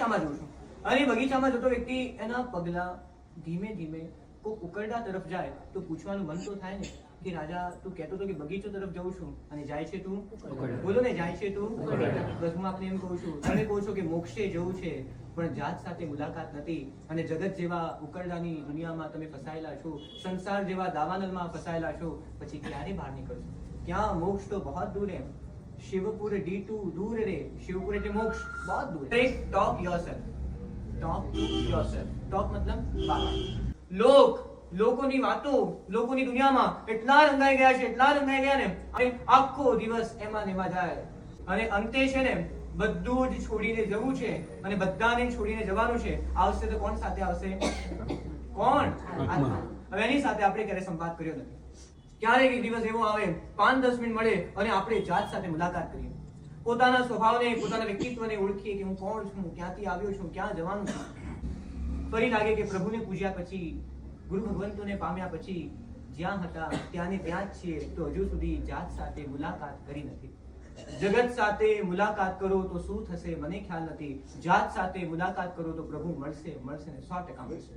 બગીચામાં જઉં છું અને બગીચામાં જતો વ્યક્તિ એના પગલા ધીમે ધીમે કોઈ ઉકરડા તરફ જાય તો પૂછવાનું મન તો થાય ને કે રાજા તું કહેતો હતો કે બગીચો તરફ જઉં છું અને જાય છે તું બોલો ને, જાય છે તું બસ હું આપને એમ કહું છું, તમે કહો છો કે મોક્ષે જવું છે પણ જાત સાથે મુલાકાત નથી અને જગત જેવા ઉકરડાની દુનિયામાં તમે ફસાયેલા છો, સંસાર જેવા દાવાનળમાં ફસાયેલા છો, પછી ક્યારે બહાર નીકળશો? ક્યાં મોક્ષ તો બહુ દૂર હે, શિવપુર D2 दूर रे, शिवपुर એટલે મોક્ષ बहुत दूर है। Talk yourself, talk to yourself, talk मतलब बात। લોકોની વાતો, લોકોની દુનિયામાં એટલા રંગાઈ ગયા છે, એટલા રંગાઈ ગયા ને અને આખો દિવસ એમાં ને એમાં જાય અને અંતે છે ને બધું જ છોડીને જવું છે અને બધાને છોડીને જવાનું છે। આવશે તો કોણ સાથે આવશે? કોણ? આત્મા। હવે એની સાથે આપણે ક્યારે સંવાદ કર્યો નથી। ક્યારેક એક દિવસ એવો આવે 5-10 મિનિટ મળે અને આપણે જાત સાથે મુલાકાત કરીએ, પોતાના સ્વભાવને, પોતાના વ્યક્તિત્વને ઓળખીએ કે હું કોણ છું, ક્યાંથી આવ્યો છું, ક્યાં જવાનું છું। ફરી લાગે કે પ્રભુને પૂજ્યા પછી, ગુરુ ભગવંતોને પામ્યા પછી જ્યાં હતા ત્યાંને ત્યાં જ છીએ, તો હજુ સુધી જાત સાથે મુલાકાત કરી નથી। જગત સાથે મુલાકાત કરો તો શું થશે મને ખ્યાલ નથી, જાત સાથે મુલાકાત કરો તો પ્રભુ મળશે, મળશે ને 100% મળશે।